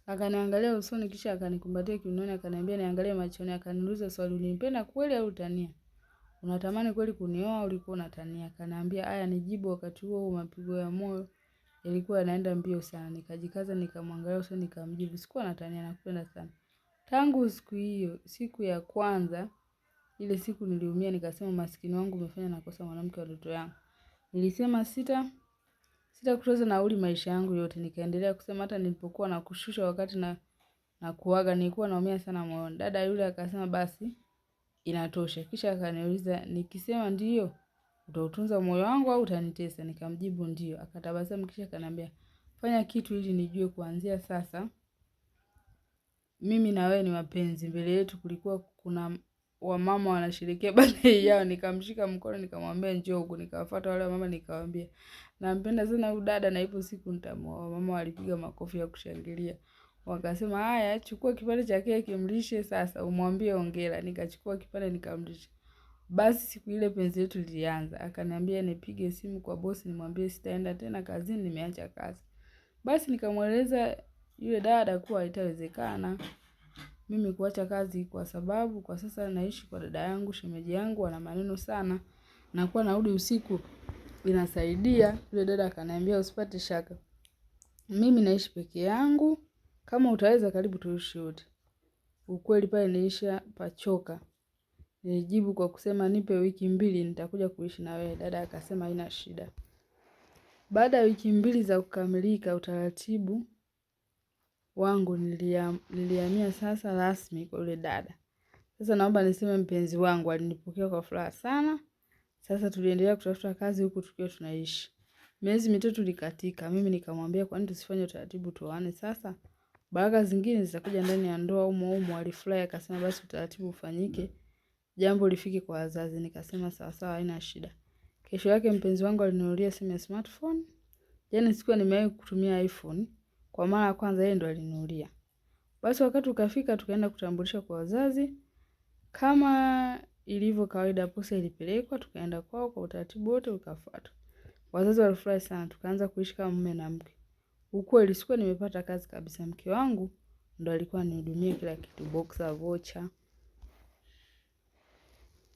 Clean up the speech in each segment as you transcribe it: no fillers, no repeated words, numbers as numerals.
Akaniangalia usoni kisha akanikumbatia kiunoni, akaniambia niangalie machoni, akaniuliza swali, unanipenda kweli au utania? Unatamani kweli kunioa au ulikuwa unatania? Akaniambia haya nijibu. Wakati huo mapigo ya moyo yalikuwa yanaenda mbio sana. Nikajikaza nikamwangalia usoni nikamjibu, sikuwa natania, nakupenda sana. Tangu siku hiyo, siku ya kwanza, ile siku niliumia nikasema maskini wangu umefanya nakosa mwanamke wa ndoto yangu. Nilisema sita kutoza nauli maisha yangu yote. Nikaendelea kusema hata nilipokuwa na kushusha wakati na kuaga nilikuwa naumia sana moyoni. Dada yule akasema basi inatosha. Kisha akaniuliza nikisema ndio utautunza moyo wangu au utanitesa? Nikamjibu ndio. Akatabasamu kisha akaniambia fanya kitu ili nijue kuanzia sasa mimi na wewe ni wapenzi. Mbele yetu kulikuwa kuna wamama wanasherehekea birthday yao. Nikamshika mkono nikamwambia njoo huku. Nikawafuata wale wamama nikawaambia nampenda sana huyu dada na ipo siku nitamuoa. Mama walipiga makofi ya kushangilia. Wakasema haya chukua kipande cha keki mlishe sasa umwambie hongera. Nikachukua kipande nikamlisha. Basi siku ile penzi letu lilianza. Akaniambia nipige simu kwa bosi nimwambie sitaenda tena kazini, nimeacha kazi. Basi nikamweleza yule dada kuwa haitawezekana mimi kuacha kazi kwa sababu kwa sasa naishi kwa dada yangu, shemeji yangu ana maneno sana na kuwa narudi usiku inasaidia. Yule dada akaniambia usipate shaka, mimi naishi peke yangu, kama utaweza karibu tuishi wote. Ukweli pale nilisha pachoka. Nilijibu kwa kusema nipe wiki 2 nitakuja kuishi na wewe. Dada akasema haina shida. Baada ya wiki 2 za kukamilika utaratibu wangu nilihamia sasa rasmi kwa yule dada. Sasa naomba niseme mpenzi wangu alinipokea kwa furaha sana. Sasa tuliendelea kutafuta kazi huku tukiwa tunaishi. Miezi 3 ilikatika. Mimi nikamwambia kwa nini tusifanye utaratibu tuoane sasa? Baraka zingine zitakuja ndani ya ndoa umo. Alifurahi akasema basi utaratibu ufanyike. Jambo lifike kwa wazazi. Nikasema sawa sawa haina shida. Kesho yake mpenzi wangu alininunulia simu ya smartphone. Yaani sikuwa nimewahi kutumia iPhone. Kwa mara ya kwanza yeye ndo alininunulia. Basi wakati ukafika tukaenda kutambulisha kwa wazazi. Kama ilivyo kawaida posa ilipelekwa, tukaenda kwao kwa utaratibu wote ukafuatwa. Wazazi walifurahi sana, tukaanza kuishi kama mume na mke. Ukweli sikuwa nimepata kazi kabisa, mke wangu ndo alikuwa anihudumia kila kitu, boxer, vocha.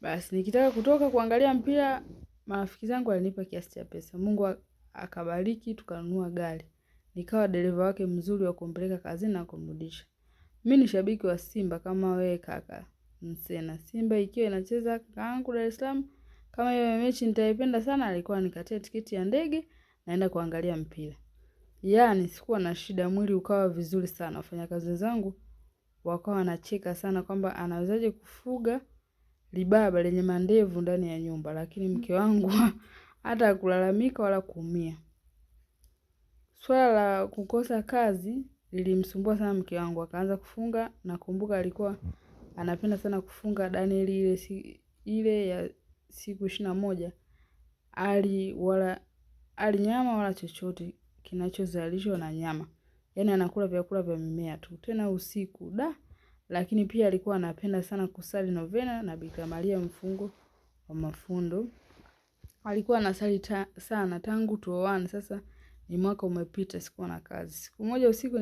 Basi nikitaka kutoka kuangalia mpira, marafiki zangu walinipa kiasi cha pesa. Mungu akabariki tukanunua gari. Nikawa dereva wake mzuri wa kumpeleka kazini na kumrudisha. Mimi ni shabiki wa Simba kama wewe kaka Msena. Simba ikiwa inacheza kakaangu Dar es Salaam, kama hiyo mechi nitaipenda sana, alikuwa nikatia tiketi ya ndege naenda kuangalia mpira. Yaani sikuwa na shida, mwili ukawa vizuri sana. Wafanyakazi wenzangu wakawa wanacheka sana kwamba anawezaje kufuga libaba lenye mandevu ndani ya nyumba, lakini mke wangu hata hakulalamika wala kuumia. Swala la kukosa kazi lilimsumbua sana mke wangu, akaanza kufunga. Nakumbuka alikuwa anapenda sana kufunga Danieli ile ya siku 21. Ali nyama wala chochote kinachozalishwa na nyama. Yaani anakula vyakula vya mimea tu. Tena usiku lakini pia alikuwa anapenda sana kusali novena na Bikira Maria mfungo wa mafundo. Alikuwa anasali sana tangu tuoane. Sasa ni mwaka umepita sikuwa na kazi. Siku moja usiku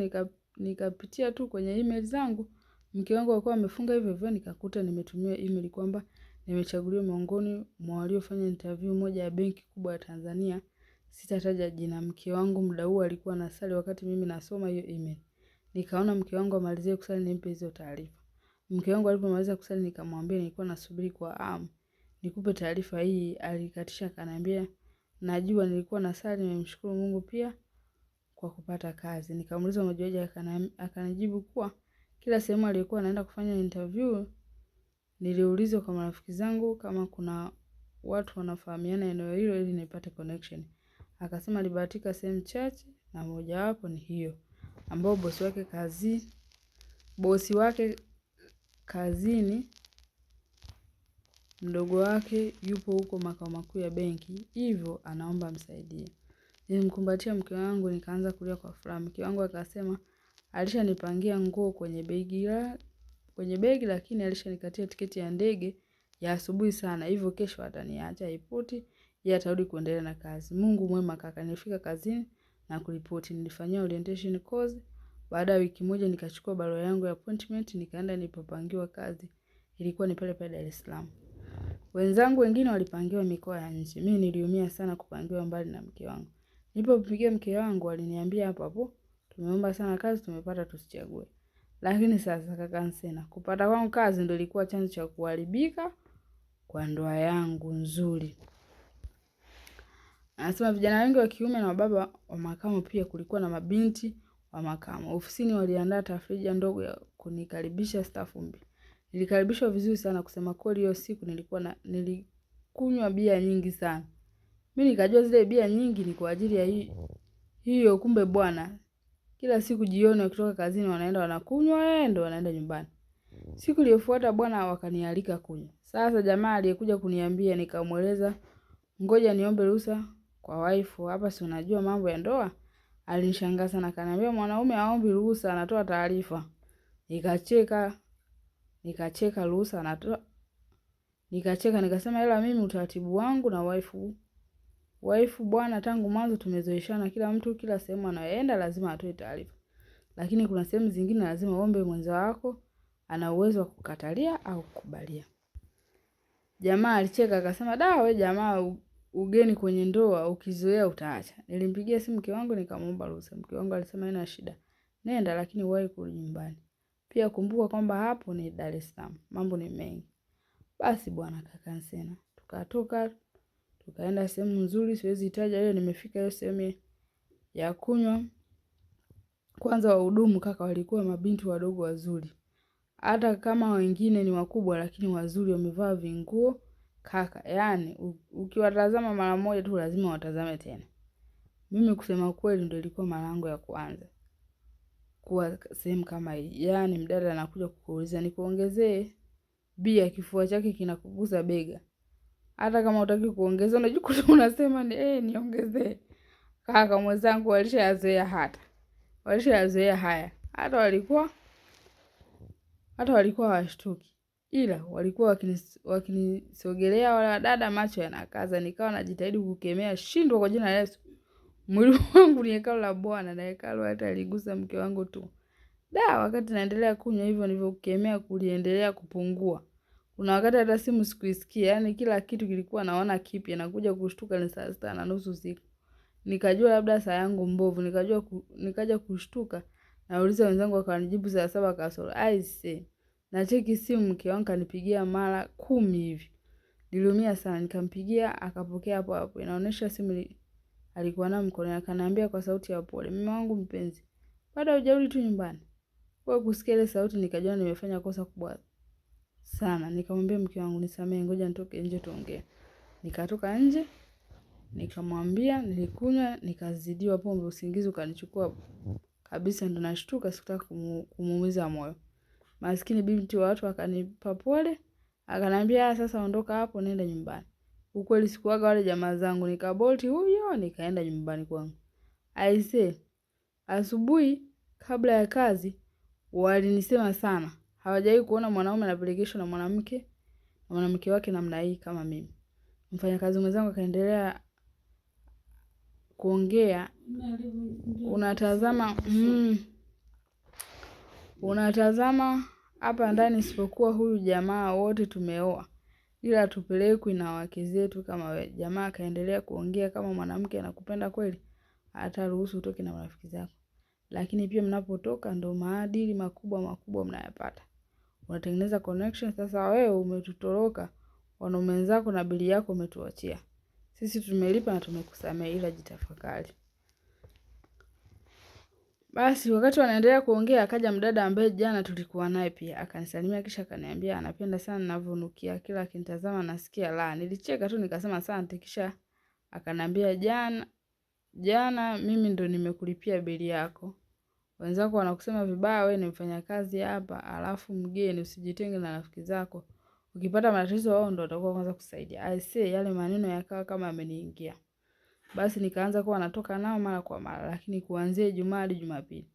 nikapitia tu kwenye email zangu. Mke wangu alikuwa amefunga hivyo nikakuta nimetumiwa email kwamba nimechaguliwa miongoni mwa waliofanya interview moja ya benki kubwa ya Tanzania. Sitataja jina. Mke wangu muda huo alikuwa anasali wakati mimi nasoma hiyo email. Nikaona mke wangu amalizie kusali nimpe hizo taarifa. Mke wangu alipomaliza kusali nikamwambia nilikuwa nasubiri kwa hamu nikupe taarifa hii. Alikatisha akaniambia najua nilikuwa nasali, nimemshukuru Mungu pia kwa kupata kazi. Nikamuuliza umejuaje? Akanijibu kuwa kila sehemu alikuwa anaenda kufanya interview niliulizwa kwa marafiki zangu kama kuna watu wanafahamiana eneo hilo ili nipate connection. Akasema alibahatika sehemu chache na moja wapo ni hiyo ambao bosi wake kazini mdogo wake yupo huko makao makuu ya benki, hivyo anaomba msaidie. Nilimkumbatia mke wangu nikaanza kulia kwa furaha. Mke wangu akasema alishanipangia nguo kwenye begi lakini alishanikatia tiketi ya ndege ya asubuhi sana, hivyo kesho ataniacha airport yeye atarudi kuendelea na kazi. Mungu mwema kaka. Nilifika kazini na kuripoti. Nilifanyia orientation course. Baada ya wiki moja nikachukua barua yangu ya appointment, nikaenda nilipopangiwa kazi. Ilikuwa ni pale pale Dar es Salaam. Wenzangu wengine walipangiwa mikoa ya nje. Mimi niliumia sana kupangiwa mbali na mke wangu. Nilipompigia mke wangu aliniambia hapo hapo, tumeomba sana kazi, tumepata, tusichague. Lakini sasa kaka Nsena, kupata kwangu kazi ndio ilikuwa chanzo cha kuharibika kwa ndoa yangu nzuri. Anasema vijana wengi wa kiume na baba wa makamo, pia kulikuwa na mabinti wa makamo. Ofisini waliandaa tafrija ndogo ya kunikaribisha staff mpya. Nilikaribishwa vizuri sana, kusema kweli hiyo siku nilikunywa bia nyingi sana. Mimi nikajua zile bia nyingi ni kwa ajili ya hiyo, kumbe bwana kila siku jioni wakitoka kazini wanaenda wanakunywa, ndio wanaenda nyumbani. Siku iliyofuata bwana wakanialika kunywa. Sasa jamaa aliyekuja kuniambia, nikamueleza ngoja niombe ruhusa kwa wife, hapa si unajua mambo ya ndoa. Alinishangaa sana, akaniambia mwanaume haombi ruhusa, anatoa taarifa. Nikacheka ruhusa anatoa. Nikasema ila mimi utaratibu wangu na wife bwana, tangu mwanzo tumezoeshana, kila mtu kila sehemu anayoenda lazima atoe taarifa. Lakini kuna sehemu zingine lazima uombe mwenza wako, ana uwezo wa kukatalia au kukubalia. Jamaa alicheka akasema, "Da wewe jamaa, ugeni kwenye ndoa ukizoea utaacha." Nilimpigia simu mke wangu nikamwomba ruhusa. Mke wangu alisema haina shida, nenda, lakini wahi kurudi nyumbani. Pia kumbuka kwamba hapo ni Dar es Salaam, mambo ni mengi. Basi bwana kaka Nsena, tukatoka tukaenda sehemu nzuri, siwezi itaja ile. Nimefika hiyo sehemu ya kunywa, kwanza wahudumu kaka walikuwa mabinti wadogo wazuri. Hata kama wengine ni wakubwa lakini wazuri, wamevaa vinguo kaka. Yaani ukiwatazama mara moja tu lazima watazame tena. Mimi kusema kweli ndio ilikuwa mara yangu ya kwanza kuwa sehemu kama hii. Yaani mdada anakuja kukuuliza nikuongezee bia, kifua chake kinakugusa bega. Hata kama hutaki kuongeza unajikuta unasema niongezee. Kaka mwenzangu walishayazoea haya. Hata walikuwa washtuki. Ila walikuwa wakinisogelea wala dada, macho yanakaza. Nikawa najitahidi kukemea, shindwa kwa jina la Yesu. Mwili wangu ni hekalu la Bwana, na hekalu hata aligusa mke wangu tu. Wakati naendelea kunywa hivyo nilivyokemea kuliendelea kupungua. Kuna wakati hata simu sikuisikia, yani kila kitu kilikuwa naona kipya, nakuja kushtuka ni saa 6:30 usiku. Nikajua labda saa yangu mbovu, nikaja kushtuka. Nauliza wenzangu wakanijibu saa 7 kasoro. Aise, na cheki simu mke wangu kanipigia mara 10 hivi. Niliumia sana, nikampigia akapokea hapo hapo. Inaonyesha simu alikuwa nayo mkononi, akaniambia kwa sauti ya pole, "Mume wangu mpenzi, bado hujarudi tu nyumbani?" Kwa kusikia ile sauti nikajua nimefanya kosa kubwa sana. Nikamwambia mke wangu, "Nisamehe, ngoja nitoke nje tuongee." Nikatoka nje, nikamwambia nilikunywa, nikazidiwa pombe, usingizi ukanichukua kabisa, ndo nashtuka, sikutaka kumuumiza moyo. Maskini binti wa watu akanipa pole, akaniambia sasa ondoka hapo nenda nyumbani. Ukweli sikuaga wale jamaa zangu, nikabolti huyo nikaenda nyumbani kwangu. Aise, asubuhi kabla ya kazi walinisema sana. Hawajawahi kuona mwanaume anapelekeshwa na mwanamke wake namna hii kama mimi. Mfanyakazi mwenzangu akaendelea kuongea, unatazama hapa ndani, isipokuwa huyu jamaa wote tumeoa, ila tupelekwi na wake zetu kama wewe. Jamaa akaendelea kuongea, kama mwanamke anakupenda kweli hata ruhusu utoke na marafiki zako, lakini pia mnapotoka ndo maadili makubwa mnayapata. Unatengeneza connection. Sasa wewe umetutoroka, wanaume wenzako na bili yako umetuachia sisi, tumelipa na tumekusamea, ila jitafakari. Basi wakati wanaendelea kuongea akaja mdada ambaye jana tulikuwa naye pia, akanisalimia kisha akaniambia anapenda sana ninavyonukia, kila akinitazama nasikia la. Nilicheka tu nikasema asante, kisha akaniambia jana mimi ndo nimekulipia bili yako. Wenzako wanakusema vibaya, wewe ni mfanyakazi hapa, alafu mgeni, usijitenge na rafiki zako. Ukipata matatizo wao ndo watakuwa kwanza kusaidia. Aisee, yale maneno yakawa kama ameniingia. Basi nikaanza kuwa natoka nao mara kwa mara, lakini kuanzia Ijumaa hadi Jumapili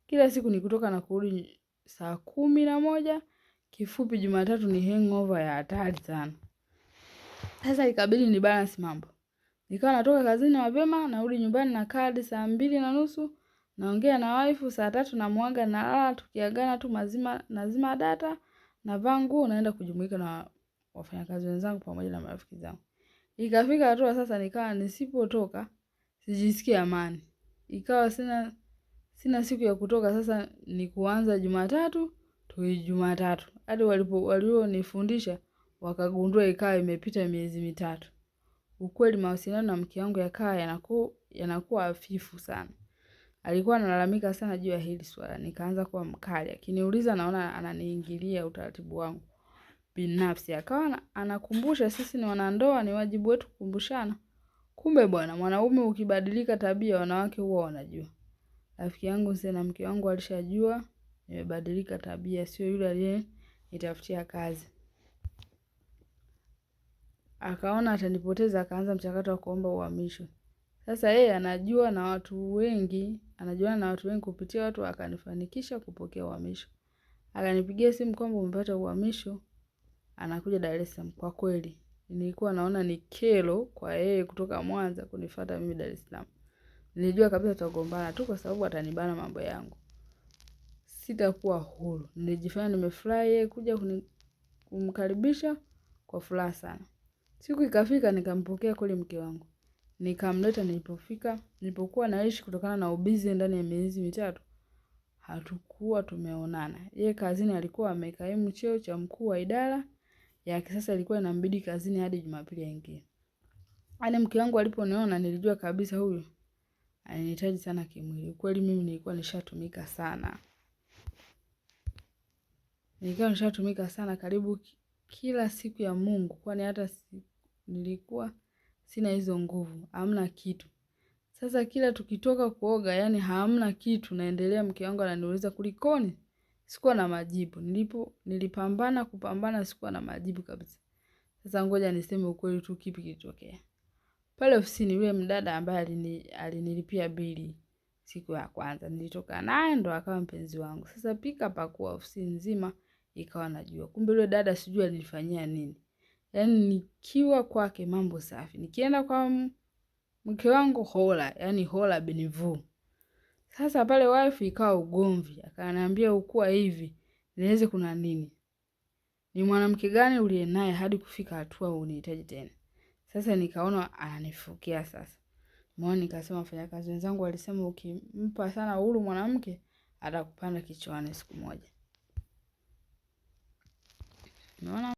kila siku ni kutoka na kurudi saa 11. Kifupi Jumatatu ni hangover ya hatari sana. Sasa ikabidi ni balance mambo. Nikawa natoka kazini mapema, narudi nyumbani na kadi saa 2:30, Naongea na wife saa 3 namuaga nalala, tukiagana tu nazima data, navaa nguo naenda kujumuika na wafanyakazi wenzangu pamoja na marafiki zangu. Ikafika hatua sasa nikawa nisipotoka sijisikii amani. Ikawa sina siku ya kutoka, sasa ni kuanza Jumatatu tu Jumatatu. Hadi walionifundisha wakagundua ikawa imepita miezi 3. Ukweli mawasiliano na mke wangu yakawa yanakuwa hafifu sana. Alikuwa analalamika sana juu ya hili swala. Nikaanza kuwa mkali. Akiniuliza naona ananiingilia utaratibu wangu binafsi. Akawa anakumbusha sisi ni wanandoa, ni wajibu wetu kukumbushana. Kumbe bwana, mwanaume ukibadilika tabia, wanawake huwa wanajua. Rafiki yangu na mke wangu alishajua nimebadilika tabia, sio yule aliyenitafutia kazi. Akaona atanipoteza, akaanza mchakato wa kuomba uhamisho. Sasa yeye anajuana na watu wengi kupitia watu, akanifanikisha kupokea uhamisho. Akanipigia simu kwamba umepata uhamisho, anakuja Dar es Salaam. Kwa kweli nilikuwa naona ni kero kwa yeye kutoka Mwanza kunifuata mimi Dar es Salaam. Nilijua kabisa tutagombana tu kwa sababu atanibana mambo yangu. Sitakuwa huru. Nilijifanya nimefurahi yeye kuja kumkaribisha kwa furaha sana. Siku ikafika nikampokea kweli mke wangu. Nikamleta nilipokuwa naishi kutokana na ubizi ndani ya miezi 3. Hatukuwa tumeonana. Yeye kazini alikuwa amekaimu cheo cha mkuu wa idara ya kisasa, ilikuwa inambidi kazini hadi Jumapili aingie. Hadi mke wangu aliponiona nilijua kabisa huyu ananihitaji sana kimwili. Kweli mimi nilikuwa nishatumika sana. Nilikuwa nishatumika sana karibu kila siku ya Mungu, kwani hata nilikuwa sina hizo nguvu, hamna kitu. Sasa kila tukitoka kuoga, yani hamna kitu, naendelea mke wangu ananiuliza kulikoni? Sikuwa na majibu. Nilipambana sikuwa na majibu kabisa. Sasa ngoja niseme ukweli tu kipi kilitokea. Pale ofisini yule mdada ambaye alinilipia bili siku ya kwanza, nilitoka naye ndo akawa mpenzi wangu. Sasa pika pakua ofisi nzima ikawa najua. Kumbe yule dada sijui alinifanyia nini. Yaani nikiwa kwake mambo safi, nikienda kwa mke wangu hola, yani hola binivu. Sasa pale wife ikawa ugomvi, akaniambia ukua hivi, nieleze kuna nini? Ni mwanamke gani uliye naye hadi kufika hatua unihitaji tena? Sasa nikaona ananifukia sasa. Mbona nikasema wafanyakazi wenzangu walisema ukimpa sana uhuru mwanamke atakupanda kichwani siku moja. Unaona?